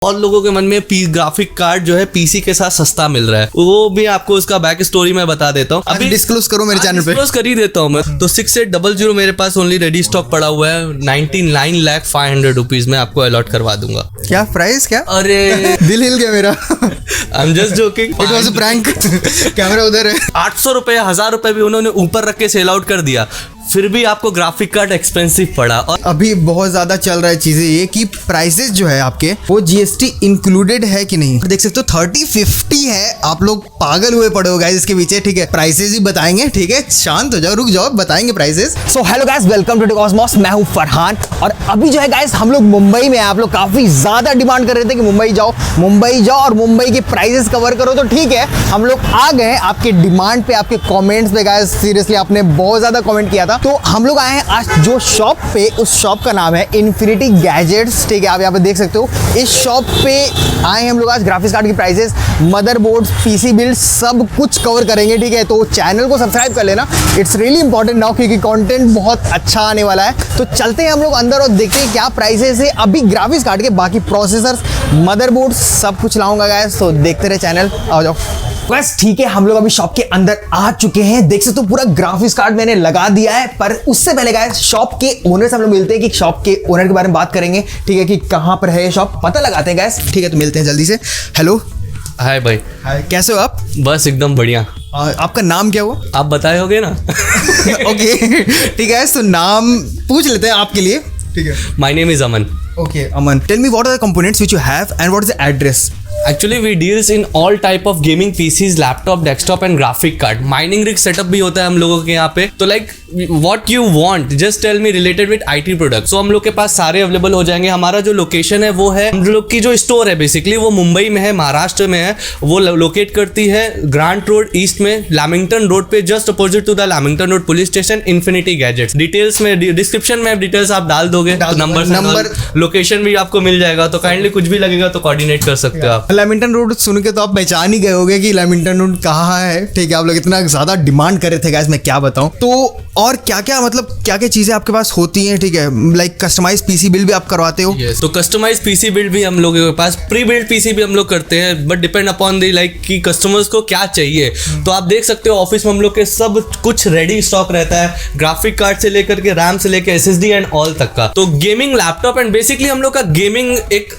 और लोगों के मन में ग्राफिक कार्ड जो है पीसी के साथ सस्ता मिल रहा है, वो भी आपको उसका बैक स्टोरी मैं बता देता हूँ। अभी डिस्क्लोज करो मेरे चैनल पे। डिस्क्लोज कर ही देता हूँ मैं तो। 6800 मेरे पास ओनली रेडी स्टॉक पड़ा हुआ है। 99,500,000 रुपीज में आपको अलॉट करवा दूंगा। क्या प्राइस क्या? अरे दिल हिल गया मेरा। I am just joking, it was a prank. Camera उधर है। 800 रुपए 1000 रुपए भी उन्होंने ऊपर रख के सेल आउट कर दिया, फिर भी आपको ग्राफिक कार्ड एक्सपेंसिव पड़ा। और अभी बहुत ज्यादा चल रहा है चीजें ये कि प्राइसेस जो है आपके वो जीएसटी इंक्लूडेड है कि नहीं। देख सकते हो 30-50 है। आप लोग पागल हुए पड़े हो गाइस इसके पीछे। ठीक है, प्राइसेस ही बताएंगे। ठीक है, शांत हो जाओ, रुक जाओ, बताएंगे prices. So hello guys, welcome to Cosmos. मैं हूं फरहान और अभी जो है गाइस हम लोग मुंबई में हैं। आप लोग काफी ज्यादा डिमांड कर रहे थे कि मुंबई जाओ और मुंबई के प्राइसेस कवर करो, तो ठीक है हम लोग आ गए आपके डिमांड पे, आपके कमेंट्स पे। गाइस सीरियसली आपने बहुत ज्यादा कमेंट किया था, तो हम लोग आए हैं आज जो शॉप पे, उस शॉप का नाम है इन्फिनिटी गैजेट्स। ठीक है, आप यहाँ पे देख सकते हो। इस शॉप पे आए हैं हम लोग आज ग्राफिक्स कार्ड की प्राइसेस, मदरबोर्ड्स, पीसी बिल्ड, सब कुछ कवर करेंगे। ठीक है, तो चैनल को सब्सक्राइब कर लेना, इट्स रियली इंपॉर्टेंट नाउ, क्योंकि कंटेंट बहुत अच्छा आने वाला है। तो चलते हैं हम लोग अंदर और देखते हैं क्या प्राइसेस है अभी ग्राफिक्स कार्ड के। बाकी प्रोसेसर्स, मदरबोर्ड सब कुछ लाऊंगा गाइस, तो देखते रहे चैनल। आ जाओ बस। ठीक है, हम लोग अभी शॉप के अंदर आ चुके हैं। देख सकते हो पूरा ग्राफिक्स कार्ड मैंने लगा दिया है, पर उससे पहले गाइस शॉप के ओनर से हम लोग मिलते हैं कि शॉप के ओनर के बारे में बात करेंगे। ठीक है, कि कहां पर है ये शॉप, पता लगाते हैं गाइस। ठीक है, तो मिलते हैं जल्दी से। हेलो, हाय भाई। हाय, कैसे हो आप? बस एकदम बढ़िया। आपका नाम क्या हुआ? आप बताए होगे ना। ओके ठीक है, तो नाम पूछ लेते हैं आपके लिए। ठीक है, my name is Aman. Okay, Aman, tell me what are the components which you have and what is the address? Actually, we deals in all type of gaming PCs, laptop, desktop and graphic card. Mining rig setup भी होता है हम लोगों के यहाँ पे। तो like what you want, just tell me related with IT products. So हम लोग के पास सारे अवेलेबल हो जाएंगे। हमारा जो लोकेशन है वो है, हम लोग की जो स्टोर है बेसिकली वो मुंबई में है, महाराष्ट्र में है। वो लोकेट करती है ग्रांट रोड ईस्ट में, लैमिंगटन रोड पे, just opposite to the Lamington Road police station, Infinity gadgets. Details में डिस्क्रिप्शन में डिटेल्स आप डाल दोगे, नंबर लोकेशन भी आपको मिल जाएगा। तो काइंडली कुछ भी लगेगा तो कोऑर्डिनेट कर सकते हो आप। लैमिंगटन रोड सुन के तो आप पहचान ही गए होगे कि लैमिंगटन रोड कहाँ है। ठीक है, आप लोग इतना ज्यादा डिमांड कर रहे थे गाइस, मैं क्या बताऊं। तो और क्या क्या मतलब क्या क्या चीजें आपके पास होती हैं? ठीक है, लाइक कस्टमाइज पीसी बिल्ड भी आप करवाते हो? तो कस्टमाइज पीसी बिल्ड भी हम लोग के पास, प्री बिल्ड पीसी भी हम लोग करते हैं, but depend upon the like कि कस्टमर्स को क्या चाहिए। तो आप देख सकते हो ऑफिस में हम लोग के सब कुछ रेडी स्टॉक रहता है, ग्राफिक कार्ड से लेकर के रैम से लेकर एसएसडी एंड ऑल तक का। तो गेमिंग लैपटॉप एंड बेसिकली हम लोग का गेमिंग एक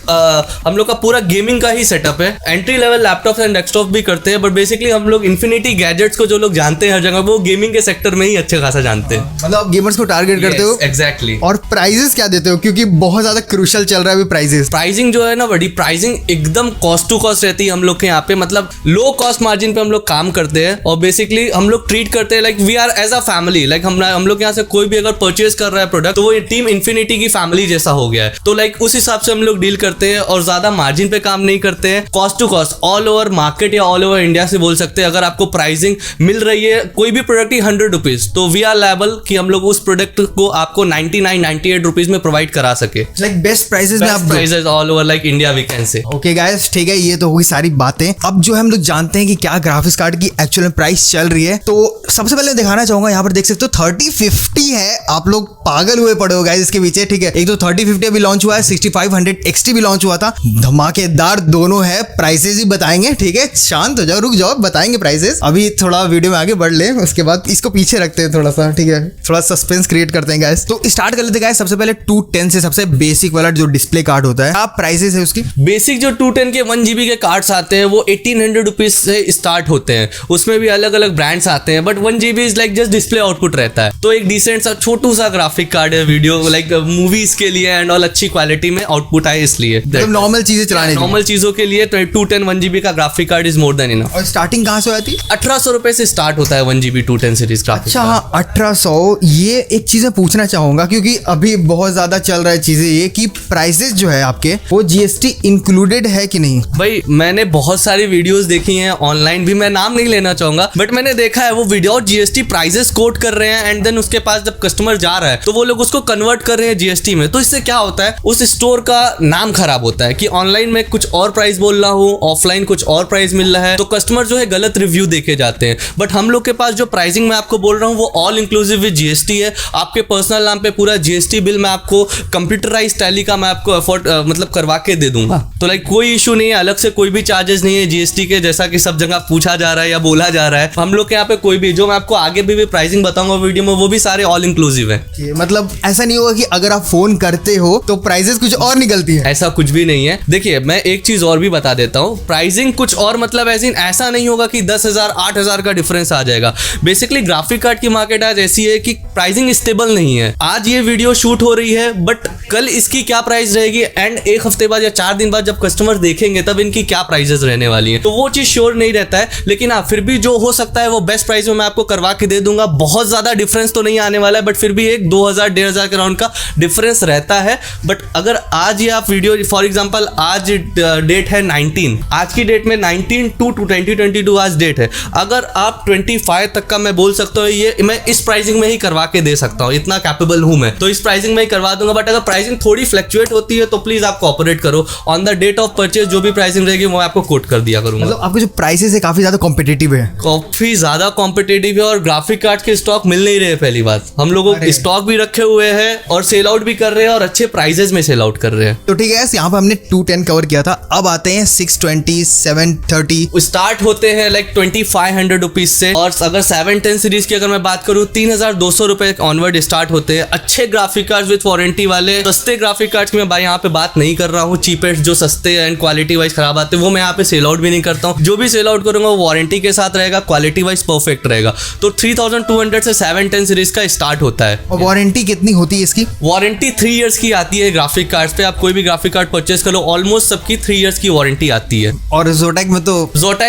हम लोग का पूरा गेमिंग का ही सेटअप है। Entry level laptop and desktop भी करते हैं, बट बेसिकली हम लोग इन्फिनिटी गैजेट्स को जो लोग जानते हैं हर जगह, वो गेमिंग के सेक्टर में ही अच्छा खासा जानते हैं। मतलब आप गेमर्स को टारगेट करते हो? एग्जैक्टली। और प्राइजेस क्या देते हो, क्योंकि बहुत ज्यादा क्रूशियल चल रहा है अभी प्राइजेस। प्राइसिंग जो है ना बड़ी, प्राइसिंग एकदम कॉस्ट टू कॉस्ट रहती है हम लोग के यहाँ पे। मतलब लो कॉस्ट मार्जिन पे हम लोग काम करते हैं और बेसिकली हम लोग ट्रीट करते हैं like we are as a family. Like हम लोग यहाँ से कोई भी अगर परचेज कर रहा है प्रोडक्ट, तो वो टीम इन्फिनिटी की फैमिली जैसा हो गया है। तो लाइक उस हिसाब से हम लोग डील करते हैं और ज्यादा मार्जिन पे काम नहीं करते हैं। Cost to cost all over market या ऑल ओवर इंडिया से बोल सकते हैं। अगर आपको प्राइसिंग मिल रही है कोई भी प्रोडक्ट ही 100 रुपीज, तो वी आर लायबल कि हम लोग उस प्रोडक्ट को आपको 99-98 रुपीज में प्रोवाइड करा सके। लाइक बेस्ट प्राइसेस में आप prices all over like India we can say. Okay guys, ठीक है, ये तो होगी सारी बातें। अब जो हम लोग जानते हैं कि क्या ग्राफिक्स कार्ड की एक्चुअल में प्राइस चल रही है, तो सबसे पहले दिखाना चाहूंगा यहाँ पर देख सकते हो 30-50 है। आप लोग पागल हुए पड़े हो गाइस इसके पीछे। ठीक है, एक तो 30-50 अभी लॉन्च हुआ है, 6500 XT भी लॉन्च हुआ था, धमाकेदार दोनों है। प्राइसेस ही बताएंगे। ठीक है, शांत हो जाओ, रुक जाओ, बताएंगे प्राइसेस। अभी थोड़ा वीडियो में आगे बढ़ ले, उसके बाद इसको पीछे रखते हैं थोड़ा सा। ठीक है, थोड़ा सस्पेंस क्रिएट करते हैं गाइस। तो स्टार्ट कर लेते हैं गाइस सबसे पहले 210 से, सबसे बेसिक वाला जो डिस्प्ले कार्ड होता है। आप प्राइसेस है उसकी? बेसिक जो 210 के 1 GB के कार्ड्स आते हैं वो 1800 रुपीज से स्टार्ट होते हैं। उसमें भी अलग अलग ब्रांड्स आते हैं, but 1 GB is like just display output रहता है। तो एक डिसेंट सा छोटू सा ग्राफिक कार्ड है, वीडियो लाइक मूवीज के लिए एंड ऑल अच्छी क्वालिटी में आउटपुट आए इसलिए। नॉर्मल चीजें चलाने, नॉर्मल चीजों के लिए 210 1 GB का graphic card is more than enough. और स्टार्टिंग कहां से आती है? 1800 रुपए से स्टार्ट होता है 1 GB 210 सीरीज ग्राफिक। अच्छा हाँ, 1800। ये एक चीज मैं पूछना चाहूंगा क्योंकि अभी बहुत ज्यादा चल रहा है चीजें ये कि प्राइसेस जो है आपके वो जीएसटी इंक्लूडेड है कि नहीं। भाई मैंने बहुत सारी वीडियोस देखी हैं ऑनलाइन भी, मैं नाम नहीं लेना चाहूंगा, बट मैंने देखा है वो विदाउट जीएसटी प्राइसेस कोट कर रहे हैं एंड देन उसके पास जब कस्टमर जा रहा है तो वो लोग उसको कन्वर्ट कर रहे हैं जीएसटी में। तो इससे क्या होता है, उस स्टोर का नाम खराब होता है कि ऑनलाइन में कुछ और प्राइस बोल रहा हूँ, ऑफलाइन कुछ और प्राइस मिल रहा है, तो कस्टमर जो है गलत रिव्यू देके जाते हैं। बट हम लोग के पास जो प्राइसिंग मैं आपको बोल रहा हूँ वो ऑल इंक्लूसिव विद जीएसटी है। आपके पर्सनल नाम पे पूरा जीएसटी बिल मैं आपको कंप्यूटराइज टैली का मैं आपको अफोर्ड मतलब करवा के दे दूंगा। तो लाइक कोई इशू नहीं है, अलग से कोई भी चार्जेस नहीं है जीएसटी के, जैसा कि सब जगह पूछा जा रहा है या बोला जा रहा है। हम लोग के यहाँ पे कोई भी जो मैं आपको आगे भी प्राइसिंग बताऊंगा वीडियो में, वो भी सारे ऑल इंक्लूसिव है। मतलब ऐसा नहीं होगा कि अगर आप फोन करते हो तो प्राइसेस कुछ और निकलती है? ऐसा कुछ भी नहीं है। देखिए मैं एक चीज और भी बता देता हूँ, प्राइसिंग कुछ और मतलब ऐसा नहीं होगा कि 10,000 8,000 का डिफरेंस आ जाएगा। बेसिकली ग्राफिक कार्ड की मार्केट आज ऐसी है कि प्राइसिंग स्टेबल नहीं है। आज ये वीडियो शूट हो रही है बट कल इसकी क्या प्राइस रहेगी एंड एक हफ्ते बाद या 4 दिन बाद जब कस्टमर देखेंगे तब इनकी क्या प्राइसेस रहने वाली हैं, तो वो चीज श्योर नहीं रहता है। लेकिन हाँ, फिर भी जो हो सकता है वो बेस्ट प्राइस में मैं आपको करवा के दे दूंगा। बहुत ज्यादा डिफरेंस तो नहीं आने वाला है बट फिर भी एक 2,000-1,500 के राउंड का डिफरेंस रहता है। बट अगर आज ये आप वीडियो फॉर एग्जांपल आज डेट है 19, आज की डेट में 19/2/2022 आज डेट है, अगर आप 25 तक का मैं बोल सकता हूँ ये मैं इस प्राइसिंग में ही करवा के दे सकता हूँ, इतना कैपेबल हूँ मैं, तो इस प्राइसिंग में ही करवा दूंगा। बट अगर प्राइसिंग थोड़ी फ्लक्चुएट होती है तो प्लीज आप कोऑपरेट करो। On the date of purchase जो भी प्राइसिंग रहेगी वो आपको कोट कर दिया करूंगा। मतलब आपके जो प्राइसेस है काफी ज्यादा कॉम्पिटिटिव है? काफी ज्यादा कॉम्पिटिटिव है और ग्राफिक कार्ड के स्टॉक मिल नहीं रहे। पहली बात, हम लोगों स्टॉक भी रखे हुए हैं और सेल आउट भी कर रहे हैं और अच्छे प्राइजेस में सेल आउट कर रहे हैं। तो ठीक है, यहाँ पे हमने 210 कवर किया था, अब आते हैं 620, 730। स्टार्ट होते हैं लाइक 2500 रुपीज से, और अगर 710 सीरीज की अगर मैं बात करूँ 3,200 रुपए ऑनवर्ड स्टार्ट होते हैं। अच्छे ग्राफिक कार्ड विद वारंटी वाले, सस्ते ग्राफिक कार्ड की मैं यहाँ पे बात नहीं कर रहा हूँ। चीपेस्ट जो सस्ते एंड क्वालिटी वाइज खराब आते हैं वो मैं यहाँ पे सेल आउट भी नहीं करता हूँ। जो भी सेल आउट करूंगा वो वारंटी के साथ रहेगा, क्वालिटी वाइज परफेक्ट रहेगा। तो 3,200 से 710 सीरीज का स्टार्ट होता है। और वारंटी कितनी होती है इसकी? वारंटी 3 इयर्स की आती है ग्राफिक कार्ड पे। आप कोई भी ग्राफिक कार्ड परचेस करो ऑलमोस्ट सबकी 3 इयर्स की वारंटी आती है। और जोटैक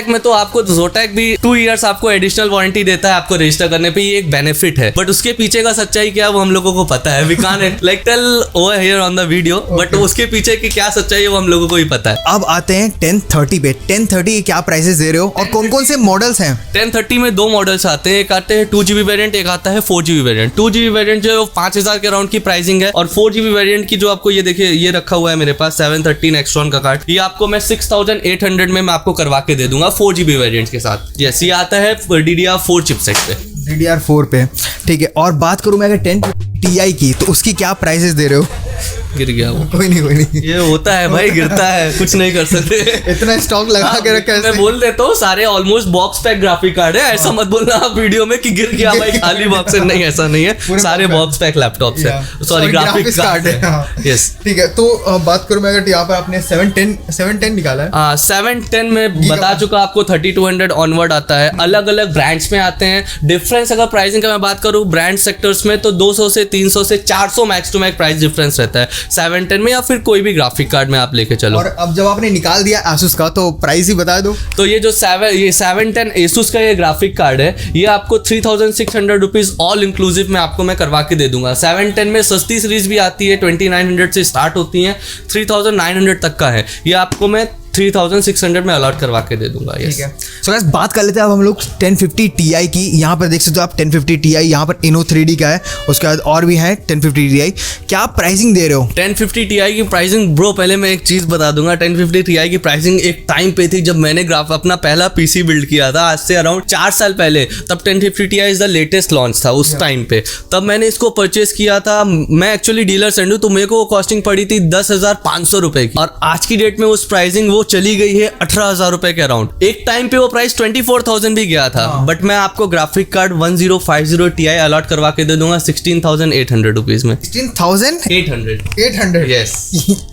में तो आपको जोटैक भी 2 इयर्स आपको एडिशनल वारंटी देता है आपको रजिस्टर करने पे, ये एक बेनिफिट है। बट उसके पीछे का सच्चाई क्या है वो हम लोगों को पता है। We can't like tell over here on the video, but उसके पीछे की क्या सच्चाई है वो हम लोगों को ही पता है। अब आते हैं 1030 पे। 1030 क्या प्राइसेस दे रहे हो और कौन कौन से मॉडल्स हैं? 1030 में 2 मॉडल्स आते हैं, एक आते हैं 2GB वेरिएंट, एक आता है 4GB वेरिएंट। 2GB वेरिएंट जो 5,000 के राउंड की प्राइसिंग है और 4GB वेरिएंट की जो आपको ये देखिए ये रखा हुआ है मेरे पास 713 एक्सट्रॉन का कार्ड, ये आपको मैं 6,800 में मैं आपको करवा के दे दूंगा 4GB वेरिएंट के साथ। यस, ये आता है DDR4 चिपसेट पे। DDR4 पे, ठीक है। और बात करूं मैं अगर 1050 Ti की, तो उसकी क्या प्राइसेस दे रहे हो? गिर गया वो। कोई नहीं ये होता है भाई, गिरता है, कुछ नहीं कर सकते। इतना स्टॉक लगा के रखा है। मैं बोल देता हूँ सारे almost box pack graphic card है, ऐसा मत बोलना आप वीडियो में कि गिर गया भाई खाली बॉक्स है। नहीं, ऐसा नहीं है, सारे बॉक्स पैक लैपटॉप है, सॉरी ग्राफिक कार्ड है। यस, ठीक है। तो बात करूं मैं अगर यहाँ पर आपने 710 निकाला है। 710 में बता चुका आपको 3200 ऑनवर्ड आता है। अलग अलग ब्रांड्स में आते हैं। डिफरेंस अगर प्राइसिंग का मैं बात करूं ब्रांड सेक्टर्स में तो 200 से 300 से 400 max to max price difference रहता है 710 में, या फिर कोई भी ग्राफिक कार्ड में आप लेके चलो। और अब जब आपने निकाल दिया Asus का तो प्राइस ही बता दो। तो ये जो 710 Asus का ये ग्राफिक कार्ड है ये आपको 3,600 रुपीज ऑल इंक्लूसिव में आपको मैं करवा के दे दूंगा। 710 में सस्ती सीरीज भी आती है, 2900 से स्टार्ट होती है, 3,900 तक का है, ये आपको मैं 3,600 में अलॉट करवा के दे दूंगा। ठीक है। सो गाइस बात कर लेते हैं अब हम लोग 1050 Ti की। यहाँ पर देख सकते हो आप 1050 Ti, यहाँ पर Inno 3D का है, उसके बाद और भी है 1050 Ti। क्या प्राइसिंग दे रहे हो? 1050 Ti की प्राइसिंग ब्रो पहले मैं एक चीज बता दूंगा। 1050 Ti की प्राइसिंग एक टाइम पे थी जब मैंने अपना पहला पीसी बिल्ड किया था, आज से अराउंड 4 साल पहले। तब 1050 Ti is the latest launch था उस टाइम पे, तब मैंने इसको परचेस किया था। मैं एक्चुअली डीलर सेंड हूँ तो मेरे को कॉस्टिंग पड़ी थी 10,500 रुपए की, और आज की डेट में उस प्राइसिंग वो चली गई है 18,000 रुपए के अराउंड। एक टाइम पे वो प्राइस 24,000 भी गया था, बट मैं आपको ग्राफिक कार्ड 1050 Ti अलॉट करवा के दे दूंगा 16,800 रुपीज में। 16,800? यस।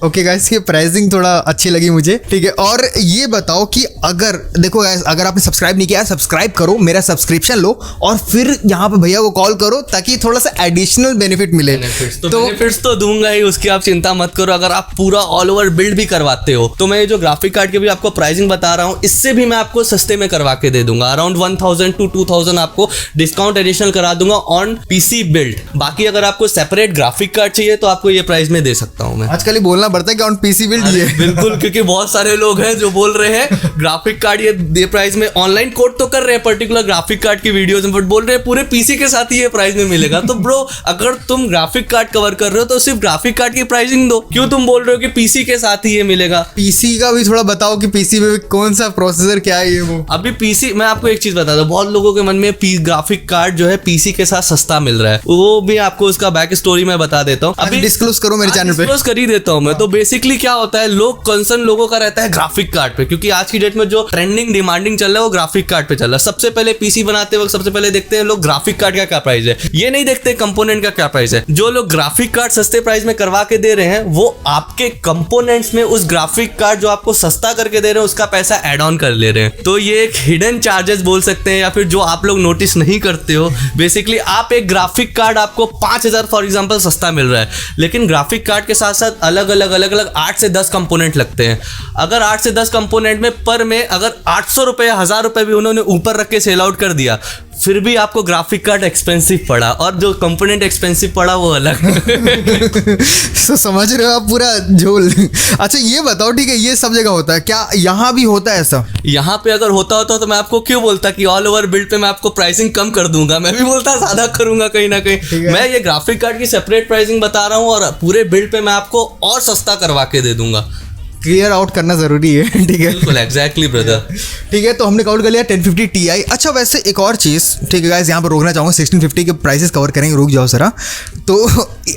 ओके गाइस, ये प्राइसिंग थोड़ा अच्छी लगी मुझे। ठीक है, और ये बताओ कि अगर देखो गाइस, अगर आपने सब्सक्राइब नहीं किया सब्सक्राइब करो, मेरा सब्सक्रिप्शन लो और फिर यहाँ पे भैया को कॉल करो ताकि थोड़ा सा एडिशनल बेनिफिट मिले। बेनिफिट्स तो दूंगा ही, उसकी आप चिंता मत करो। अगर आप पूरा ऑल ओवर बिल्ड भी करवाते हो तो मैं जो ग्राफिक कार्ड के भी आपको प्राइसिंग बता रहा हूँ इससे भी मैं आपको सस्ते में करवा के दे दूंगा। अराउंड 1,000 to 2,000 आपको डिस्काउंट एडिशनल करा दूंगा ऑन पीसी बिल्ड। बाकी अगर आपको सेपरेट ग्राफिक कार्ड चाहिए तो आपको ये प्राइस में दे सकता हूँ मैं। आजकल ही बोलना पड़ता है कि ऑन पीसी बिल्ड ये बिल्कुल, क्योंकि बहुत सारे लोग हैं जो बोल रहे हैं ग्राफिक कार्ड ये प्राइस में ऑनलाइन कोट तो कर रहे हैं पर्टिकुलर ग्राफिक कार्ड की वीडियोस में, बट बोल रहे हैं पूरे पीसी के साथ ही ये प्राइस में मिलेगा। तो ब्रो अगर तुम ग्राफिक कार्ड कवर कर रहे हो तो सिर्फ ग्राफिक कार्ड की प्राइसिंग दो, क्यों तुम बोल रहे हो कि पीसी के साथ ही ये मिलेगा? पीसी का भी थोड़ा बताओ कि पीसी में कौन सा प्रोसेसर क्या है ये वो। अभी पीसी, मैं आपको एक चीज बता दूं, बहुत लोगों के मन में ग्राफिक कार्ड जो है पीसी के साथ सस्ता मिल रहा है, वो भी आपको उसका बैक स्टोरी मैं बता देता हूँ। अभी डिस्क्लोज करो मेरे चैनल पे। डिस्क्लोज कर ही देता हूँ मैं। तो बेसिकली क्या होता है, लोग कंसर्न लोगों का रहता है ग्राफिक कार्ड पे, क्योंकि आज की डेट में जो ट्रेंडिंग डिमांडिंग चल रहा है वो ग्राफिक कार्ड पे चल रहा है। सबसे पहले पीसी बनाते वक्त सबसे पहले देखते हैं लोग ग्राफिक कार्ड का क्या प्राइस है, ये नहीं देखते कंपोनेंट का क्या प्राइस है। जो लोग ग्राफिक कार्ड सस्ते प्राइस में करवा के दे रहे हैं वो आपके कंपोनेंट्स में उस ग्राफिक कार्ड जो आपको सस्ता करके दे रहे हैं उसका पैसा ऐड ऑन कर ले रहे हैं। तो ये एक हिडन चार्जेस बोल सकते हैं, या फिर जो आप लोग नोटिस नहीं करते हो। बेसिकली आप एक ग्राफिक कार्ड आपको 5000 फॉर एग्जांपल सस्ता मिल रहा है, लेकिन ग्राफिक कार्ड के साथ साथ अलग अलग 8 से 10 कंपोनेंट लगते हैं। अगर 8 से 10 कंपोनेंट में पर में अगर 800 रुपये 1000 रुपये भी उन्होंने ऊपर रख के सेल आउट कर दिया, फिर भी आपको ग्राफिक कार्ड एक्सपेंसिव पड़ा, और जो कंपोनेंट एक्सपेंसिव पड़ा वो अलग। तो समझ रहे हो आप पूरा झोल। अच्छा ये बताओ, ठीक है, ये सब जगह होता है क्या, यहाँ भी होता है ऐसा? यहाँ पे अगर होता तो मैं आपको क्यों बोलता कि ऑल ओवर बिल्ड पे मैं आपको प्राइसिंग कम कर दूंगा, मैं भी बोलता ज्यादा करूंगा कहीं ना कहीं। मैं ये ग्राफिक कार्ड की सेपरेट प्राइसिंग बता रहा हूँ और पूरे बिल्ड पे मैं आपको और सस्ता करवा के दे दूंगा। क्लियर आउट करना जरूरी है, ठीक है? बिल्कुल, एग्जैक्टली ब्रदर। ठीक है, तो हमने कवर कर लिया 1050 Ti। अच्छा वैसे एक और चीज़, ठीक है गाइस, यहाँ पर रोकना चाहूँगा, 1650 के प्राइसेस कवर करेंगे, रुक जाओ जरा। तो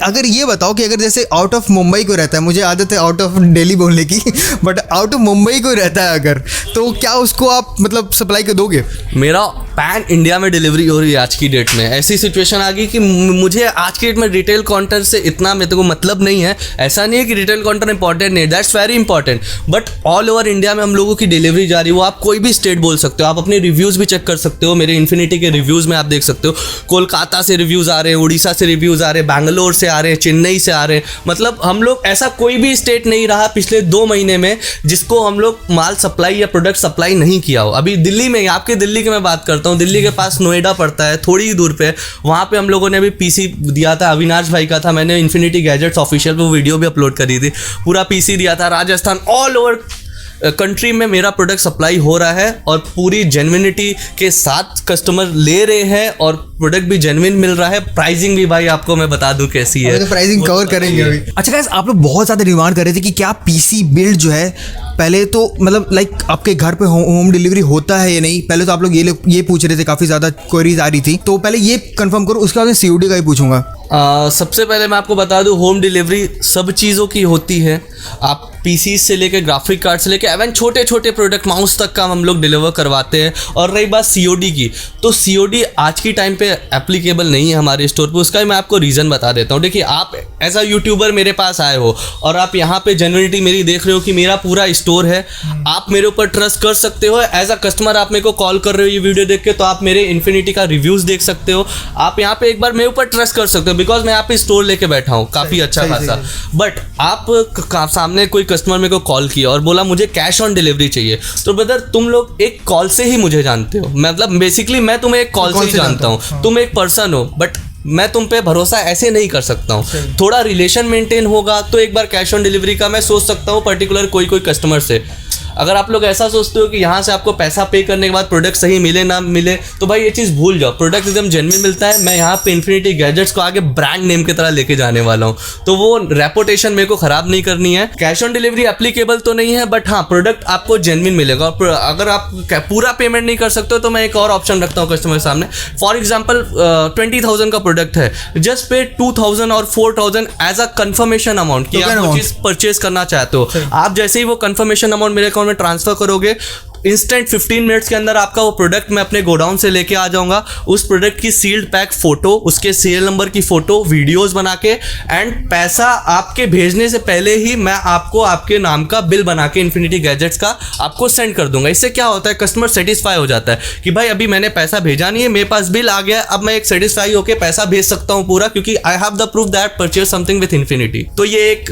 अगर ये बताओ कि अगर जैसे आउट ऑफ मुंबई को रहता है, मुझे आदत है आउट ऑफ दिल्ली बोलने की, बट आउट ऑफ मुंबई को रहता है अगर, तो क्या उसको आप मतलब सप्लाई कर दोगे? मेरा पैन इंडिया में डिलीवरी हो रही है आज की डेट में। ऐसी सिचुएशन आ गई कि मुझे आज की डेट में रिटेल काउंटर से इतना मेरे को मतलब नहीं है। ऐसा नहीं है कि रिटेल काउंटर इंपॉर्टेंट नहीं, that's very important, but all over India में हम लोगों की डिलीवरी जा रही है। वो आप कोई भी स्टेट बोल सकते हो, आप अपने रिव्यूज़ भी चेक कर सकते हो। मेरे इन्फिनिटी के रिव्यूज़ में आप देख सकते हो, कोलकाता से रिव्यूज़ आ रहे हैं, उड़ीसा से रिव्यूज़ आ रहे हैं, बैंगलोर से आ रहे हैं, चेन्नई से आ रहे हैं। मतलब हम लोग, ऐसा कोई भी स्टेट नहीं रहा पिछले 2 महीने में जिसको हम लोग माल सप्लाई या प्रोडक्ट सप्लाई नहीं किया हो। अभी दिल्ली में, आपके दिल्ली की मैं बात करता हूँ, दिल्ली के पास नोएडा पड़ता है, थोड़ी ही दूर पे, वहाँ पे हम लोगों ने अभी पीसी दिया था, अविनाश भाई का था, मैंने इन्फिनिटी गैजेट्स ऑफिशियल पे वीडियो भी अपलोड करी थी, पूरा पीसी दिया था। राजस्थान, ऑल ओवर कंट्री में मेरा प्रोडक्ट सप्लाई हो रहा है और पूरी जेन्युइनिटी के साथ कस्टमर ले रहे हैं और प्रोडक्ट भी जेन्युइन मिल रहा है। प्राइसिंग भी भाई आपको मैं बता दूं कैसी है, तो प्राइसिंग कवर करेंगे अभी। अच्छा गाइस, आप लोग बहुत ज़्यादा डिमांड कर रहे थे कि क्या पीसी बिल्ड जो है, पहले तो मतलब लाइक आपके घर पे होम डिलीवरी होता है या नहीं, पहले तो आप लोग ये पूछ रहे थे, काफ़ी ज़्यादा क्वेरीज आ रही थी, तो पहले ये कंफर्म करो, उसके बाद मैं COD का ही पूछूंगा। सबसे पहले मैं आपको बता दूं, होम डिलीवरी सब चीज़ों की होती है। आप पीसी से लेके ग्राफिक कार्ड से लेके एवन छोटे छोटे प्रोडक्ट माउस तक का हम लोग डिलीवर करवाते हैं। और रही बात COD की, तो COD आज की टाइम पे एप्लीकेबल नहीं है हमारे स्टोर पे। उसका मैं आपको रीज़न बता देता हूँ। देखिए, आप एज अ यूट्यूबर मेरे पास आए हो और आप यहाँ पे जेन्युइनिटी मेरी देख रहे हो कि मेरा पूरा स्टोर है, आप मेरे ऊपर ट्रस्ट कर सकते हो। एज अ कस्टमर आप मेरे को कॉल कर रहे हो ये वीडियो देख के, तो आप मेरे इन्फिनिटी का रिव्यूज़ देख सकते हो। आप यहाँ पे एक बार मेरे ऊपर ट्रस्ट कर सकते हो, बिकॉज मैं यहाँ पे स्टोर लेके बैठा हूँ काफ़ी अच्छा खासा। बट आप सामने कोई कस्टमर मेरे को कॉल किया और बोला मुझे कैश ऑन डिलीवरी चाहिए, तो ब्रदर तुम लोग एक कॉल से ही मुझे जानते हो। मतलब बेसिकली मैं तुम्हें एक कॉल से ही जानता हूँ, तुम एक पर्सन हो, बट मैं तुम पे भरोसा ऐसे नहीं कर सकता हूँ। थोड़ा रिलेशन मेंटेन होगा तो एक बार कैश ऑन डिलीवरी का मैं सोच सकता हूँ पर्टिकुलर कोई कस्टमर से। अगर आप लोग ऐसा सोचते हो कि यहाँ से आपको पैसा पे करने के बाद प्रोडक्ट सही मिले ना मिले, तो भाई ये चीज़ भूल जाओ। प्रोडक्ट एकदम जेन्युइन मिलता है। मैं यहाँ पे इन्फिनिटी गैजेट्स को आगे ब्रांड नेम की तरह लेके जाने वाला हूँ, तो वो रेपुटेशन मेरे को ख़राब नहीं करनी है। कैश ऑन डिलीवरी एप्लीकेबल तो नहीं है, बट हाँ प्रोडक्ट आपको जेन्युइन मिलेगा। और अगर आप पूरा पेमेंट नहीं कर सकते हो तो मैं एक और ऑप्शन रखता हूँ कस्टमर के सामने। फॉर एग्जाम्पल 20,000 का प्रोडक्ट है, जस्ट पे 2,000 और 4,000 एज अ कन्फर्मेशन अमाउंट कि आप वो चीज़ परचेज करना चाहते हो। आप जैसे ही वो कन्फर्मेशन अमाउंट मेरे अकाउंट में ट्रांसफर करोगे, इंस्टेंट 15 मिनट्स के अंदर आपका वो प्रोडक्ट मैं अपने गोडाउन से लेके आ जाऊंगा। उस प्रोडक्ट की सील्ड पैक फोटो, उसके सीरियल नंबर की फोटो, वीडियोस बना के, एंड पैसा आपके भेजने से पहले ही मैं आपको आपके नाम का बिल बना के इन्फिनिटी गैजेट्स का आपको सेंड कर दूंगा। इससे क्या होता है, कस्टमर सेटिस्फाई हो जाता है कि भाई अभी मैंने पैसा भेजा नहीं है, मेरे पास बिल आ गया, अब मैं एक सेटिस्फाई होकर पैसा भेज सकता हूँ पूरा, क्योंकि I have the proof that purchase something with infinity. तो ये एक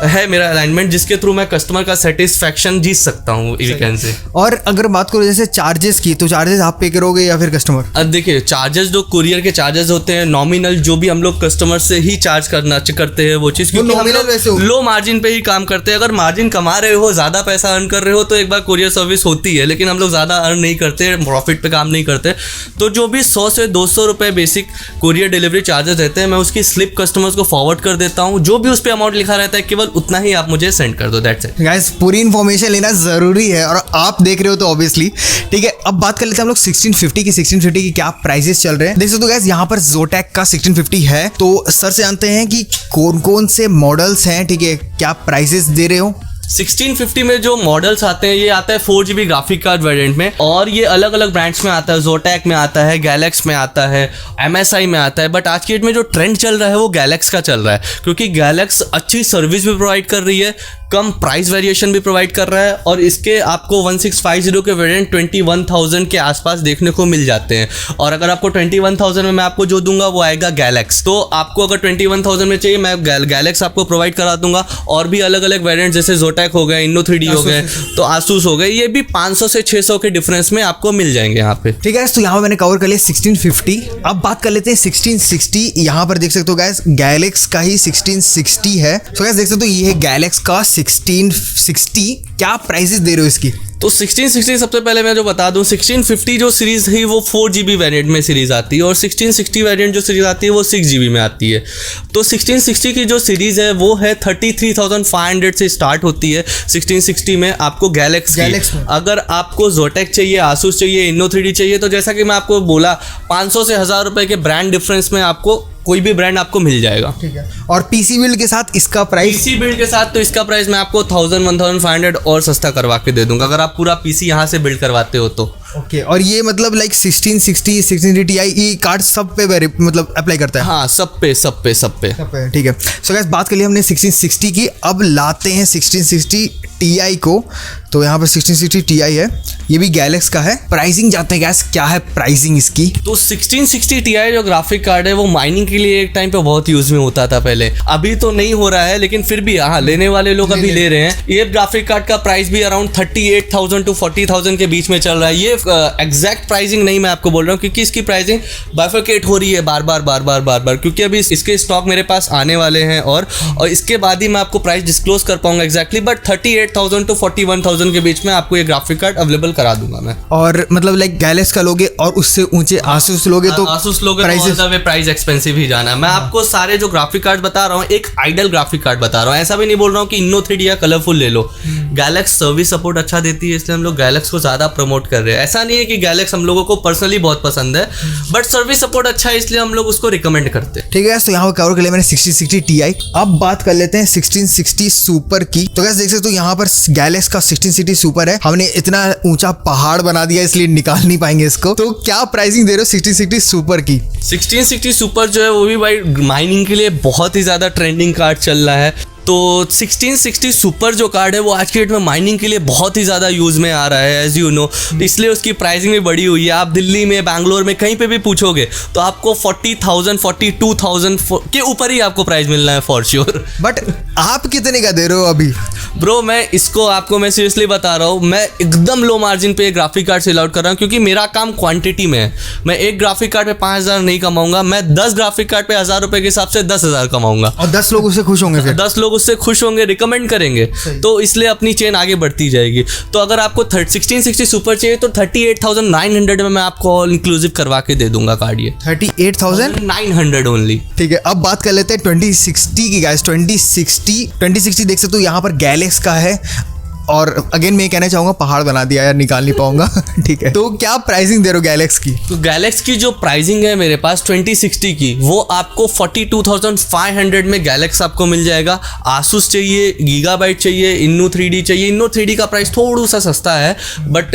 है मेरा अलाइनमेंट जिसके थ्रू मैं कस्टमर का सेटिस्फैक्शन जीत सकता हूँ, वी कैन से। और अगर बात करो जैसे चार्जेस की, तो चार्जेस आप पे करोगे या फिर कस्टमर? अब देखिए, चार्जेस जो कुरियर के चार्जेस होते हैं नॉमिनल, जो भी हम लोग कस्टमर से ही चार्ज करते हैं वो चीज़, क्योंकि हम लोग लो मार्जिन पे ही काम करते हैं। अगर मार्जिन कमा रहे हो, ज़्यादा पैसा अर्न कर रहे हो, तो एक बार कुरियर सर्विस होती है, लेकिन हम लोग ज़्यादा अर्न नहीं करते, प्रॉफिट पे काम नहीं करते। तो जो भी 100 से 200 रुपये बेसिक कुरियर डिलीवरी चार्जेस रहते हैं, मैं उसकी स्लिप कस्टमर्स को फॉरवर्ड कर देता हूँ। जो भी उस पर अमाउंट लिखा रहता है केवल उतना ही आप मुझे सेंड कर दो, दैट्स इट। गाइस पूरी इन्फॉर्मेशन लेना जरूरी है और आप देख रहे हो तो ऑब्वियसली ठीक है। अब बात कर लेते हैं हम लोग 1650 की क्या प्राइसेस चल रहे हैं। देख सकते हो गाइस यहाँ पर Zotac का 1650 है। तो सर से जानते हैं कि कौन कौन से मॉडल्स हैं, ठीक है, क्या प्राइसेस दे रहे हो? 1650 में जो मॉडल्स आते हैं, ये आता है 4GB ग्राफिक कार्ड वेरिएंट में, और ये अलग अलग ब्रांड्स में आता है। Zotac में आता है, Galax में आता है, MSI में आता है। बट आज की डेट में जो ट्रेंड चल रहा है वो Galax का चल रहा है, क्योंकि Galax अच्छी सर्विस भी प्रोवाइड कर रही है, कम प्राइस वेरिएशन भी प्रोवाइड कर रहा है, और इसके आपको 1650 के वेरिएंट 21,000 के आसपास देखने को मिल जाते हैं। और अगर आपको 21,000 में मैं आपको जो दूंगा वो आएगा Galax। तो आपको अगर 21,000 में चाहिए, मैं Galax आपको प्रोवाइड करा दूंगा। और भी अलग अलग वेरिएंट जैसे Zotac हो गए, Inno3D हो गए, तो Asus हो गए, ये भी 500 से 600 के डिफरेंस में आपको मिल जाएंगे यहाँ पे। ठीक है, तो यहाँ पर मैंने कवर कर लिया 1650। अब बात कर लेते हैं 1660। यहाँ पर देख सकते हो गाइस Galax का ही 1660 है। तो गाइस देख सकते हो ये है Galax का 1660। क्या प्राइसेस दे रहे हो इसकी? तो 1660 सबसे पहले मैं जो बता दूं, 1650 जो सीरीज है वो 4GB वेरिएंट में सीरीज आती है, और 1660 वेरिएंट जो सीरीज आती है वो 6GB में आती है। तो 1660 की जो सीरीज है वो है 33,500 से स्टार्ट होती है। 1660 में आपको Galax में अगर आपको Zotac चाहिए, Asus चाहिए, Inno3D चाहिए, तो जैसा कि मैं आपको बोला 500 से 1000 रुपए के ब्रांड डिफरेंस में आपको कोई भी ब्रांड आपको मिल जाएगा। ठीक है। और पीसी बिल्ड के साथ इसका प्राइस? पीसी बिल्ड के साथ तो इसका प्राइस मैं आपको 1000-1500 और सस्ता करवा के दे दूंगा, अगर आप पूरा पीसी यहाँ से बिल्ड करवाते हो तो। ओके। और ये मतलब लाइक 1660, 1660 Ti ये कार्ड सब पे मतलब अप्लाई करता है? हाँ, सब पे। ठीक है। सो गाइस बात कर लिया हमने 1660 की, अब लाते हैं 1660 Ti को। तो यहाँ पर 1660 Ti है, ये भी Galax का है। प्राइसिंग जानते हैं गैस, क्या है प्राइसिंग इसकी? तो 1660 Ti जो ग्राफिक कार्ड है वो माइनिंग के लिए एक टाइम पे बहुत यूज में होता था पहले, अभी तो नहीं हो रहा है, लेकिन फिर भी हाँ लेने वाले लोग अभी ले रहे हैं। ये ग्राफिक कार्ड का प्राइस भी अराउंड 38,000 to 40,000 के बीच में चल रहा है। ये एग्जैक्ट प्राइसिंग नहीं मैं आपको बोल रहा हूँ, क्योंकि इसकी प्राइसिंग बाइफरकेट हो रही है बार बार, क्योंकि अभी इसके स्टॉक मेरे पास आने वाले हैं, और इसके बाद ही मैं आपको प्राइस डिस्क्लोज कर पाऊंगा एग्जैक्टली। बट 38,000 to 41,000 के बीच में आपको ये ग्राफिक कार्ड अवेलेबल करा दूंगा मैं। और मतलब लाइक Galax का लोगे और उससे ऊंचे Asus लोगे तो Asus लोगे तो प्राइस एक्सपेंसिव ही जाना है। मैं आपको सारे जो ग्राफिक कार्ड बता रहा हूँ एक आइडल ग्राफिक कार्ड बता रहा हूँ, ऐसा भी नहीं बोल रहा हूँ कि Inno3D या कलरफुल ले लो। Galax सर्विस सपोर्ट अच्छा देती है, इसलिए हम लोग Galax को ज्यादा प्रमोट कर रहे हैं। ऐसा नहीं है कि Galax हम लोगों को पर्सनली बहुत पसंद है, बट सर्विस सपोर्ट अच्छा है इसलिए हम लोग उसको रिकमेंड करते हैं। ठीक है, तो यहाँ पर कवर कर लिया मैंने 1660 Ti। अब बात कर लेते हैं 1660 सुपर की। तो गाइस देख सकते हो यहाँ पर Galax का 1660 सुपर है। हमने इतना ऊंचा पहाड़ बना दिया इसलिए निकाल नहीं पाएंगे इसको। तो क्या प्राइसिंग दे रहे हो 1660 सुपर की? 1660 सुपर जो है वो भी भाई माइनिंग के लिए बहुत ही ज्यादा ट्रेंडिंग कार्ड चल रहा है। तो 1660 सुपर जो कार्ड है वो आज की डेट में माइनिंग के लिए बहुत ही ज़्यादा यूज़ में आ रहा है, एज यू नो, इसलिए उसकी प्राइसिंग भी बढ़ी हुई है। आप दिल्ली में, बैंगलोर में कहीं पे भी पूछोगे तो आपको 40,000 42,000 के ऊपर ही आपको प्राइस मिलना है फॉर श्योर। बट आप कितने का दे रहे हो अभी? ब्रो मैं इसको आपको मैं सीरियसली बता रहा हूँ, मैं एकदम लो मार्जिन पे ग्राफिक कार्ड सेल आउट कर रहा हूँ, क्योंकि मेरा काम क्वांटिटी में है। मैं एक ग्राफिक कार्ड पे 5,000 नहीं कमाऊंगा, मैं 10 ग्राफिक कार्ड पे 1,000 रुपए के हिसाब से 10,000 कमाऊंगा, और 10 लोग उससे खुश होंगे, फिर 10 लोग उससे खुश होंगे, रिकमेंड करेंगे, तो इसलिए अपनी चेन आगे बढ़ती जाएगी। तो अगर आपको 1660 सुपर चाहिए तो 38,900 में मैं आपको ऑल इंक्लूसिव करवा के दे दूंगा कार्ड। ये 38,900 ओनली। ठीक है, अब बात कर लेते हैं 2060 की गाइस। 2060 देख सकते हो यहाँ पर Galax का है, और अगेन मैं कहना चाहूंगा पहाड़ बना दिया यार, निकाल नहीं पाऊंगा। ठीक है, तो क्या प्राइसिंग दे रहे हो Galax की? तो Galax की जो प्राइसिंग है मेरे पास 2060 की, वो आपको 42,500 में Galax आपको मिल जाएगा। Asus चाहिए, Gigabyte चाहिए, Inno3D चाहिए। Inno3D का प्राइस थोड़ा सा सस्ता है, बट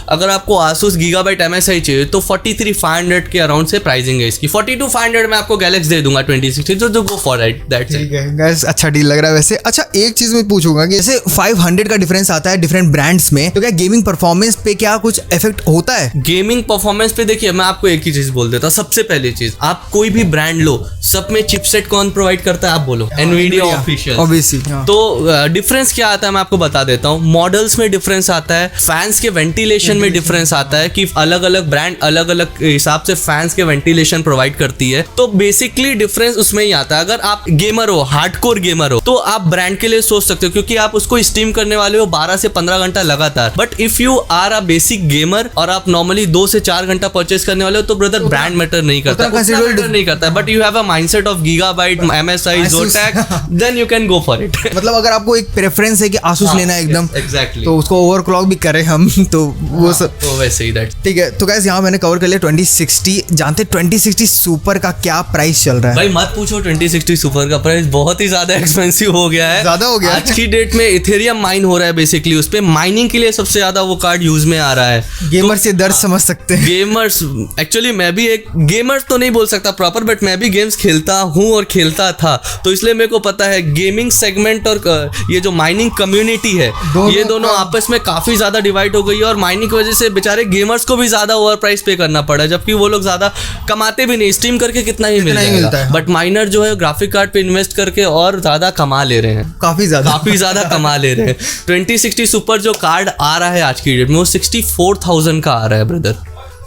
अगर आपको Asus, Gigabyte, MSI चाहिए तो 43,500 के अराउंड से प्राइसिंग है इसकी। 42,500 में आपको Galax दे दूंगा 2060, तो गो फॉर इट, दैट्स इट। ठीक है गाइस, अच्छा डील लग रहा है वैसे। अच्छा एक चीज मैं पूछूंगा कि जैसे 500 का डिफरेंस आता है डिफरेंट ब्रांड्स में, तो क्या गेमिंग परफॉर्मेंस पे क्या कुछ इफेक्ट होता है? गेमिंग परफॉर्मेंस पे देखिए, मैं आपको एक ही चीज बोल देता हूँ। सबसे पहली चीज, आप कोई भी ब्रांड लो, सब में चिपसेट कौन प्रोवाइड करता है आप बोलो? Nvidia official. ऑब्वियसली। तो डिफरेंस क्या आता है मैं आपको बता देता हूँ। मॉडल्स में डिफरेंस आता है, फैंस के वेंटिलेशन में डिफरेंस आता है कि अलग अलग ब्रांड अलग अलग हिसाब से फैंस के वेंटिलेशन प्रोवाइड करती है। तो बेसिकली डिफरेंस उसमें ही आता है। अगर आप गेमर हो, हार्डकोर गेमर हो, तो आप ब्रांड के लिए सोच सकते हो क्योंकि आप उसको स्ट्रीम करने वाले हो 12 से 15 घंटा लगातार। But if you are a basic gamer और आप नॉर्मली 2 से 4 घंटा परचेस करने वाले हो, तो ब्रदर ब्रांड मैटर नहीं करता, मैटर नहीं करता। But you have a mindset of gigabyte, MSI, Zotac, then you can go for it. मतलब अगर आपको एक प्रेफरेंस है कि आसूस लेना है एकदम, एग्जैक्टली, तो उसको ओवरक्लॉक भी करें हम, तो वो सब तो वैसे ही दैट। ठीक है। तो गाइस यहाँ मैंने कवर कर लिया 2060। जानते 2060 सुपर का क्या प्राइस चल रहा है? भाई मत पूछो, 2060 सुपर का प्राइस बहुत ही ज्यादा एक्सपेंसिव हो गया है। ज्यादा हो गया है। आज की डेट में इथेरियम माइन हो रहा है बेसिकली, उस पे माइनिंग के लिए सबसे ज्यादा वो कार्ड यूज में आ रहा है। गेमर से दर्द समझ सकते हैं। गेमर्स, एक्चुअली मैं भी एक गेमर्स तो नहीं बोल सकता प्रॉपर, बट मैं भी गेम्स खेलता हूँ और खेलता था, तो इसलिए मेरे को पता है गेमिंग सेगमेंट और ये जो माइनिंग कम्युनिटी है, ये दोनों आपस में काफी ज्यादा डिवाइड हो गई है। और माइनिंग की वजह से बेचारे गेमर्स को भी ज्यादा ओवर प्राइस पे करना पड़ा, जबकि वो लोग ज्यादा कमाते भी नहीं, स्ट्रीम करके कितना ही मिलता है। बट माइनर जो है ग्राफिक कार्ड पे इन्वेस्ट करके और ज्यादा कमा ले रहे हैं, काफी ज्यादा कमा ले रहे हैं। 2060 सुपर जो कार्ड आ रहा है आज की डेट में, वो 64,000 का आ रहा है ब्रदर।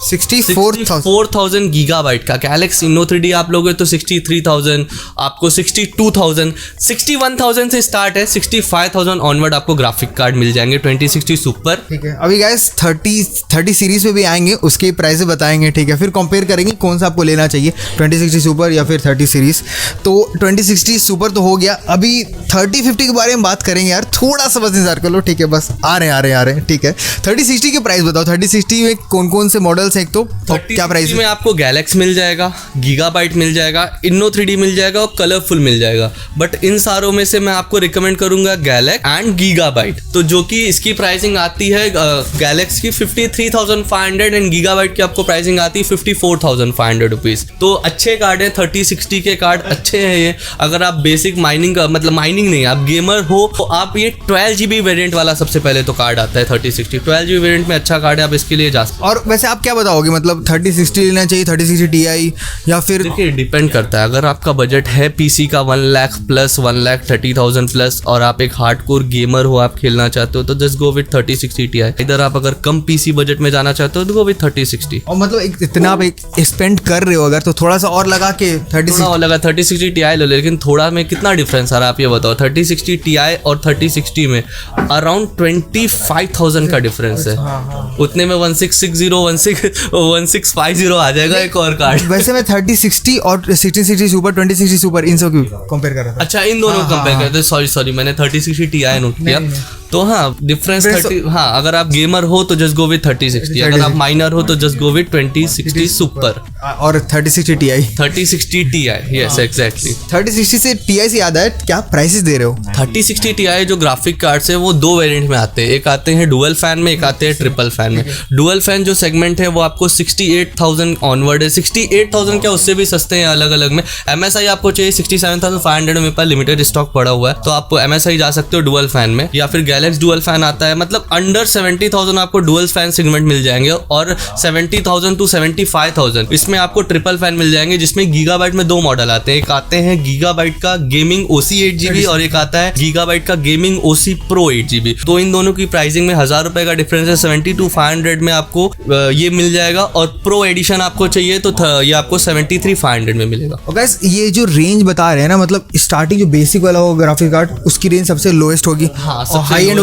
64,000 गीगाबाइट का। गैलेक्सी इनो 3D आप लोगे तो 63,000, आपको 62,000, 61,000 से स्टार्ट है, 65,000 ऑनवर्ड आपको ग्राफिक कार्ड मिल जाएंगे 2060 सुपर। ठीक है। अभी गाइस 30 सीरीज में भी आएंगे, उसके प्राइस बताएंगे, ठीक है, फिर कंपेयर करेंगे कौन सा आपको लेना चाहिए, 2060 सुपर या फिर 30 सीरीज। तो 2060 सुपर तो हो गया, अभी 3050 के बारे में बात करेंगे यार, थोड़ा सा बस इंतजार कर लो, ठीक है, बस आ रहे हैं, ठीक है। 3060 के प्राइस बताओ, 3060 में कौन कौन से मॉडल एक तो क्या प्राइस में आपको गैलेक्सी मिल जाएगा, गीगाबाइट मिल जाएगा, इनो 3D मिल जाएगा और कलरफुल मिल जाएगा। बट इन सारों में से मैं आपको रिकमेंड करूंगा गैलेक्स एंड गीगाबाइट। तो जो कि इसकी प्राइसिंग आती है गैलेक्स की 53,500 एंड गीगाबाइट की आपको प्राइसिंग आती है 54,500 रुपीज। तो अच्छे कार्ड है, 3060 के कार्ड अच्छे हैं ये। अगर आप बेसिक माइनिंग मतलब माइनिंग नहीं, आप गेमर हो, तो आप ये 12GB वेरिएंट वाला सबसे पहले तो कार्ड आता है 3060। 12GB वेरिएंट में अच्छा कार्ड है, आप इसके लिए जा सकते। और वैसे आप क्या बताओगे, मतलब 3060 लेना चाहिए, 3060 Ti या फिर? देखिए डिपेंड करता है। अगर आपका बजट है पीसी का 1 लाख प्लस, 1,30,000 प्लस, और आप एक हार्डकोर गेमर हो, आप खेलना चाहते हो, तो जस्ट गो विद 3060 Ti। इधर आप अगर कम पीसी बजट में जाना चाहते हो तो गो विद 3060। और मतलब इतना आप स्पेंड कर रहे हो अगर, तो थोड़ा सा और लगा के 3060 Ti लो, लेकिन थोड़ा में कितना डिफरेंस आ रहा है आप ये बताओ। 3060 Ti और 3060 में अराउंड 25,000 का डिफरेंस है। उतने में 1650 आ जाएगा एक और कार्ड। वैसे मैं 3060 और 1660 सुपर, 2060 सुपर, इन सब की कंपेयर कर रहा था। अच्छा, इन दोनों कंपेयर करते। सॉरी मैंने 3060 Ti नोट किया। तो हाँ डिफरेंस 30। हाँ, अगर आप गेमर हो तो जस्ट गो विद 3060, अगर आप माइनर हो तो जस्ट गो विद 2060 सुपर और 3060 Ti। 3060 Ti, yes exactly. 3060 से Ti से याद है, क्या प्राइसेस दे रहे हो? 3060 Ti जो ग्राफिक कार्ड्स है वो 2 वेरिएंट में आते हैं, एक आते हैं डुअल फैन में, एक आते हैं ट्रिपल फैन में। डुअल फैन जो सेगमेंट है वो आपको 68,000 ऑनवर्ड है। 68,000 क्या, उससे भी सस्ते हैं अलग अलग में। MSI आपको चाहिए 67,500 में, पर लिमिटेड स्टॉक पड़ा हुआ है, तो आप MSI जा सकते हो डुअल फैन में। या फिर गैलेक्स डुअल फैन आता है, मतलब अंडर 70,000 आपको डुअल फैन सेगमेंट मिल जाएंगे, और 70,000 टू 75,000 इसमें आपको ट्रिपल फैन मिल जाएंगे, जिसमें गीगाबाइट में 2 मॉडल आते हैं। एक आते हैं गीगाबाइट का गेमिंग OC 8GB और एक आता है गीगाबाइट का गेमिंग OC Pro 8GB। तो इन दोनों की प्राइसिंग में 1000 रुपए का डिफरेंस है। 72,500 में आपको ये मिल जाएगा, और प्रो एडिशन आपको चाहिए तो ये आपको 73,500 में मिलेगा। और गाइस ये जो रेंज बता रहे हैं ना, मतलब स्टार्टिंग जो बेसिक वाला होगा ग्राफिक कार्ड, उसकी रेंज सबसे लोएस्ट होगी। हाँ, और हाई एंड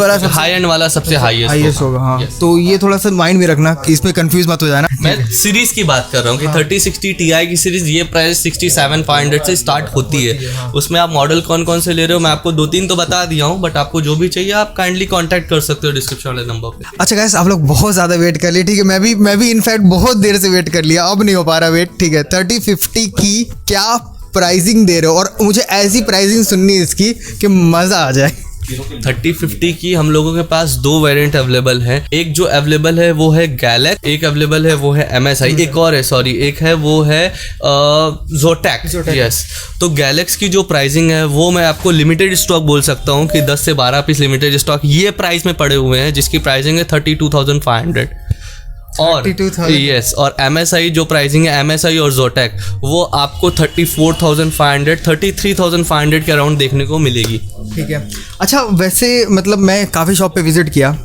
वाला सबसे हाईएस्ट होगा। हाँ, तो ये थोड़ा सा माइंड में रखना, इसमें कंफ्यूज मत हो जाना। मैं सीरीज की बात कर रहा हूँ कि 3060 Ti की सीरीज ये प्राइस 67,500 से स्टार्ट होती है। उसमें आप मॉडल कौन कौन से ले रहे हो, मैं आपको 2-3 तो बता दिया हूँ, बट आपको जो भी चाहिए आप काइंडली कांटेक्ट कर सकते हो डिस्क्रिप्शन वाले नंबर पे। अच्छा गाइस, आप लोग बहुत ज्यादा वेट कर लिए, ठीक है, मैं भी इनफैक्ट बहुत देर से वेट कर लिया, अब नहीं हो पा रहा वेट, ठीक है। 3050 की क्या प्राइसिंग दे रहे हो, और मुझे ऐसी प्राइसिंग सुननी है इसकी कि मजा आ जाए। 3050 की हम लोगों के पास दो वेरिएंट अवेलेबल है। एक जो अवेलेबल है वो है गैलेक्स, एक अवेलेबल है वो है MSI, एक और है सॉरी, एक है वो है Zotac। यस, तो गैलेक्स की जो प्राइसिंग है वो मैं आपको लिमिटेड स्टॉक बोल सकता हूँ कि 10 से 12 पीस लिमिटेड स्टॉक ये प्राइस में पड़े हुए हैं, जिसकी प्राइसिंग है 32,500। और यस, और MSI जो प्राइसिंग है MSI और Zotac वो आपको 34,500 33,500 के अराउंड देखने को मिलेगी। ठीक है। अच्छा, वैसे मतलब मैं काफ़ी शॉप पे विजिट किया।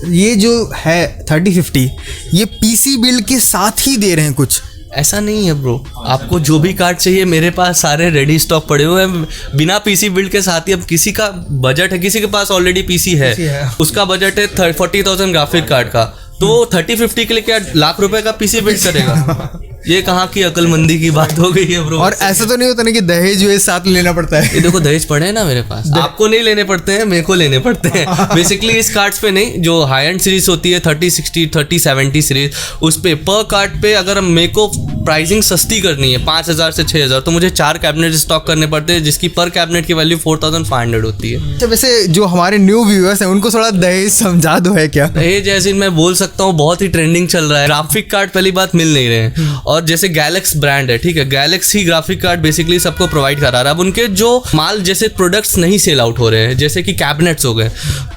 ये जो है 3050 ये PC बिल्ड के साथ ही दे रहे हैं कुछ? ऐसा नहीं है ब्रो, आपको जो भी कार्ड चाहिए मेरे पास सारे रेडी स्टॉक पड़े हुए हैं बिना PC बिल्ड के साथ ही। अब किसी का बजट है, किसी के पास ऑलरेडी PC है, उसका बजट है 40,000 ग्राफिक कार्ड का, तो वो 3050 के लिए क्या लाख रुपए का PC बिल्ड करेगा? ये कहाँ की अकलमंदी की बात हो गई है ब्रो। और ऐसा तो नहीं होता ना कि दहेज जो है साथ लेना पड़ता है? ये देखो दहेज पड़े हैं ना मेरे पास, आपको नहीं लेने पड़ते हैं, मेरे को लेने पड़ते हैं बेसिकली। इस कार्ड्स पे नहीं, जो हाई एंड सीरीज होती है 3060 3070 सीरीज, उस पे पर कार्ड पे अगर मेरे को प्राइसिंग सस्ती करनी है 5,000 से 6,000 तो मुझे 4 कैबिनेट स्टॉक करने पड़ते हैं, जिसकी पर कैबिनेट की वैल्यू 4,500 होती है। अच्छा, वैसे जो हमारे न्यू व्यूअर्स हैं उनको थोड़ा दहेज समझा दो है क्या? दहेज जैसे मैं बोल सकता हूँ बहुत ही ट्रेंडिंग चल रहा है। ग्राफिक कार्ड पहली बात मिल नहीं रहे हैं, और जैसे गैलेक्स ब्रांड है, ठीक है, गैलेक्स ही ग्राफिक कार्ड बेसिकली सबको प्रोवाइड करा रहा है। अब उनके जो माल जैसे प्रोडक्ट्स नहीं सेल आउट हो रहे हैं, जैसे कि कैबिनेट्स हो गए,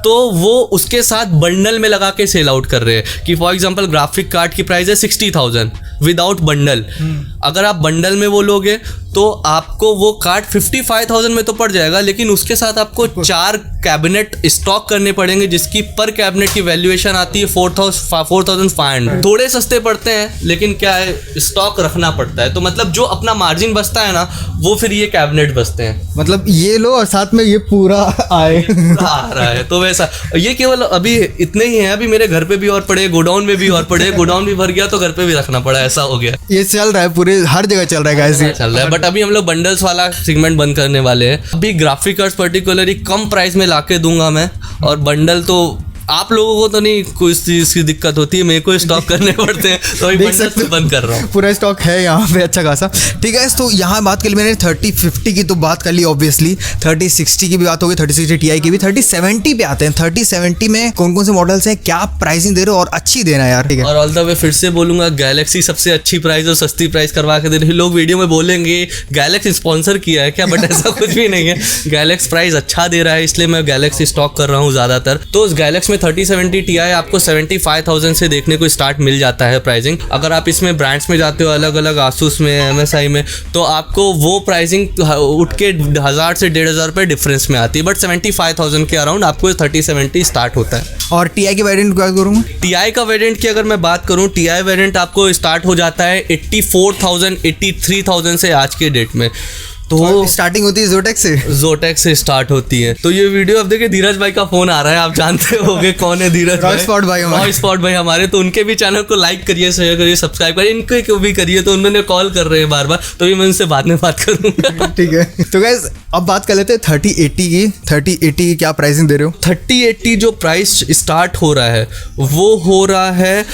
तो वो उसके साथ बंडल में लगा के सेल आउट कर रहे हैं कि फॉर एग्जांपल ग्राफिक कार्ड की प्राइस है 60,000 विदाउट बंडल। अगर आप बंडल में वो लोगे तो आपको वो कार्ड 55,000 में तो पड़ जाएगा, लेकिन उसके साथ आपको 4 कैबिनेट स्टॉक करने पड़ेंगे, जिसकी पर कैबिनेट की वैल्यूएशन आती है 4,500। थोड़े सस्ते पड़ते हैं, लेकिन क्या है स्टॉक रखना पड़ता है। तो मतलब जो अपना मार्जिन बचता है ना, वो फिर ये कैबिनेट बचते हैं। मतलब ये लो और साथ में ये पूरा आए आ रहा है, तो वैसा ये केवल अभी इतने ही हैं। अभी मेरे घर पे भी और पड़े, गोडाउन में भी और पड़े, गोडाउन भी भर गया तो घर पे भी रखना पड़ा, ऐसा हो गया। ये चल रहा है, पूरे हर जगह चल रहा है गाइस, चल रहा है। बट अभी हम लोग बंडल्स वाला सेगमेंट बंद करने वाले हैं। अभी ग्राफिक कार्ड्स पर्टिकुलरली कम प्राइस में लाके दूंगा मैं, और बंडल तो आप लोगों को तो नहीं कोई इस चीज की दिक्कत होती है, मेरे को स्टॉक करने पड़ते हैं, तो अभी बंडल से बंद कर रहा हूँ। पूरा स्टॉक है यहाँ पे अच्छा खासा। ठीक है, तो यहाँ बात कर ली मैंने 3050 की तो बात कर ली, ऑब्वियसली 3060 की भी बात होगी, 3060 Ti की भी। 3070 पे आते हैं। 3070 में कौन कौन से मॉडल्स हैं, क्या प्राइसिंग दे रहे हो, और अच्छी देना यार, ठीक है। और ऑल द वे फिर से बोलूंगा, गैलेक्सी सबसे अच्छी प्राइस और सस्ती प्राइस करवा के दे रही है। लोग वीडियो में बोलेंगे गैलेक्सी स्पॉन्सर किया है क्या, बट ऐसा कुछ भी नहीं है। गैलेक्स प्राइस अच्छा दे रहा है, इसलिए मैं गैलेक्सी स्टॉक कर रहा हूँ ज़्यादातर। तो उस गैलेक्स में 3070 Ti आपको 75,000 से देखने को स्टार्ट मिल जाता है प्राइसिंग। अगर आप इसमें ब्रांड्स में जाते हो अलग अलग, आसूस में, MSI में, तो आपको वो प्राइसिंग उठ के 1,000 से 1,500 रुपये डिफरेंस में आती है, बट 75,000 के अराउंड आपको 3070 स्टार्ट होता है। और Ti के वेरिएंट क्या करूँगा? Ti का वेरिएंट की अगर मैं बात करूँ, Ti वेरिएंट आपको स्टार्ट हो जाता है 84,000 83,000 से आज के डेट में। तो स्टार्टिंग होती है Zotac से स्टार्ट होती है। तो ये वीडियो अब देखिए धीरज भाई का फोन आ रहा है, आप जानते होंगे कौन है धीरज भाई, रॉय स्पॉट भाई हमारे। तो उनके भी चैनल को लाइक करिए, शेयर करिए, सब्सक्राइब करिए, इनके को भी करिए। तो उन्होंने कॉल कर रहे हैं बार बार, तो भी मैं उनसे बाद में बात करूंगा। ठीक है, तो गाइस अब बात कर लेते हैं 3080 की। 3080 की क्या प्राइसिंग दे रहे हो? 3080 जो प्राइस स्टार्ट हो रहा है वो हो रहा है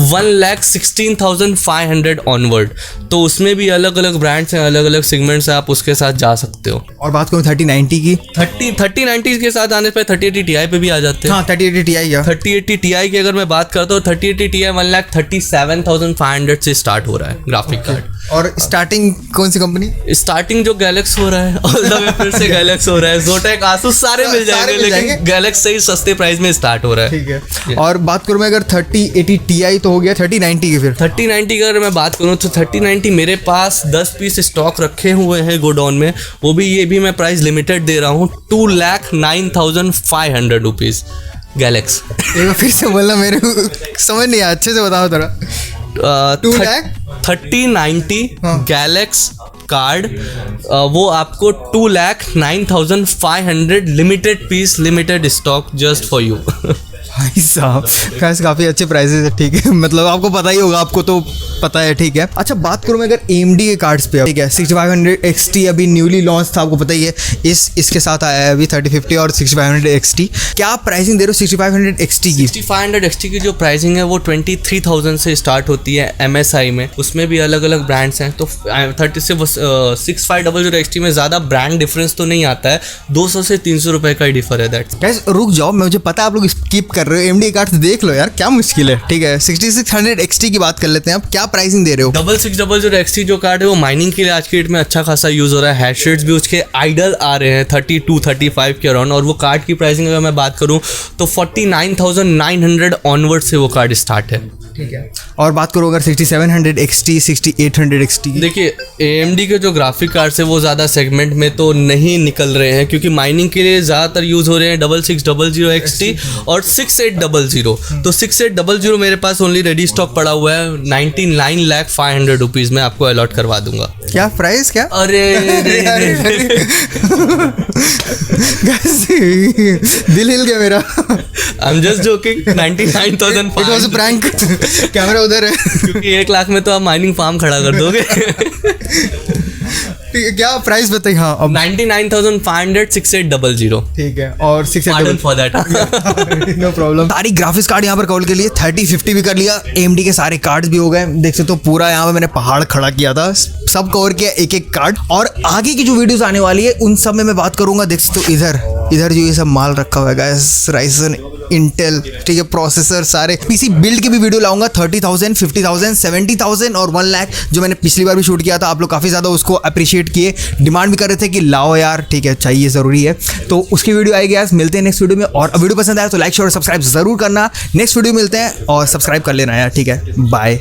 1,16,500 ऑनवर्ड। तो उसमें भी अलग अलग ब्रांड्स हैं, अलग अलग सेगमेंट्स हैं, आप उसके साथ जा सकते हो। और बात करूँ 3090 की, 3090 के साथ आने पर 3080 Ti पे भी आ जाते हैं। हाँ 3080 Ti या 3080 Ti की अगर मैं बात करता हूँ, 3080 Ti 1,37,500 से स्टार्ट हो रहा है ग्राफिक कार्ड। और स्टार्टिंग कौन सी कंपनी? स्टार्टिंग जो गैलेक्स हो रहा है, ऑल द वे फिर से गैलेक्स हो रहा है, Zotac, Asus सारे मिल जाएंगे, लेकिन गैलेक्स से ही सस्ते प्राइस में स्टार्ट हो रहा है। ठीक है। और बात करूँ मैं अगर 3080 Ti तो हो गया, 3090 की फिर 3090 की अगर मैं बात करूँ तो 3090 मेरे पास 10 पीस स्टॉक रखे हुए हैं गोडाउन में, वो भी ये भी मैं प्राइस लिमिटेड दे रहा हूँ 2,09,500 रुपीज़ गैलेक्स। एक बार फिर से बोलना, मेरे को समझ नहीं आया, अच्छे से बताओ थोड़ा। 3090 गैलेक्स कार्ड वो आपको 2,09,500 लिमिटेड पीस, limited stock just for you. भाई साहब काफी अच्छे प्राइसेस है। ठीक है, मतलब आपको पता ही होगा, आपको तो पता है, ठीक है। अच्छा बात करूँ मैं अगर AMD के कार्ड्स पे, ठीक है, 6500 XT अभी न्यूली लॉन्च था, आपको पता ही है। इसके साथ आया है अभी 3050 और 6500 XT। क्या प्राइसिंग दे रहे हो 6500 XT की? 6500 XT की जो प्राइसिंग है वो 23,000 से स्टार्ट होती है MSI में। उसमें भी अलग अलग ब्रांड्स हैं, तो 6500 XT में ज़्यादा ब्रांड डिफरेंस तो नहीं आता है, 200 से 300 रुपये का ही डिफर है। दैट्स गाइस रुक जाओ, मुझे पता है आप लोग स्किप कर रहे हो, AMD कार्ड्स देख लो यार, क्या मुश्किल है, ठीक है। 6600 XT की बात कर लेते हैं, आप क्या प्राइसिंग दे रहे हो? 6600 XT जो कार्ड है वो माइनिंग के लिए आज की डेट में अच्छा खासा यूज़ हो रहा है। हैश रेट्स भी उसके आइडल आ रहे हैं 32-35 के अराउंड, और वो कार्ड की प्राइसिंग अगर मैं बात करूँ तो 49,900 ऑनवर्ड से वो कार्ड स्टार्ट है। ठीक है। और बात करो अगर 6700 XT 6800 XT, देखिए AMD के जो ग्राफिक कार्ड्स है वो ज़्यादा सेगमेंट में तो नहीं निकल रहे हैं, क्योंकि माइनिंग के लिए ज़्यादातर यूज़ हो रहे हैं 6600 XT और 6800। तो 6800 मेरे पास ओनली रेडी स्टॉक पड़ा हुआ है, 99,500,000 रुपीज़ में आपको अलॉट करवा दूंगा। क्या प्राइस क्या? अरे दिल हिल गया मेरा। I am just joking, 99,500। It was a prank. Camera उधर है। क्योंकि 1 लाख में तो आप माइनिंग फार्म खड़ा कर दोगे। क्या प्राइस बताइए? हाँ अब 99,500 6800। ठीक है। और 600 फॉर दैट। No problem. सारी ग्राफिक्स कार्ड यहाँ पर कवर के लिए 3050 भी कर लिया, AMD के सारे कार्ड्स भी हो गए, देख सकते हो पूरा यहाँ पे मैंने पहाड़ खड़ा किया था, सब कवर किया एक एक कार्ड। और आगे की जो वीडियोस आने वाली है उन सब में मैं बात करूंगा। देख सकते हो इधर जो ये सब माल रखा हुआ है गाइस, राइजन, इंटेल, ठीक है, प्रोसेसर, सारे पीसी बिल्ड की भी वीडियो लाऊंगा। 30,000, 50,000, 70,000 और 1 लाख, जो मैंने पिछली बार भी शूट किया था, आप लोग काफ़ी ज़्यादा उसको अप्रिशिएट किए, डिमांड भी कर रहे थे कि लाओ यार, ठीक है, चाहिए, ज़रूरी है। तो उसकी वीडियो आएगी यार, मिलते हैं नेक्स्ट वीडियो में। और वीडियो पसंद आया तो लाइक शेयर और सब्सक्राइब जरूर करना। नेक्स्ट वीडियो मिलते हैं, और सब्सक्राइब कर लेना यार, ठीक है, बाय।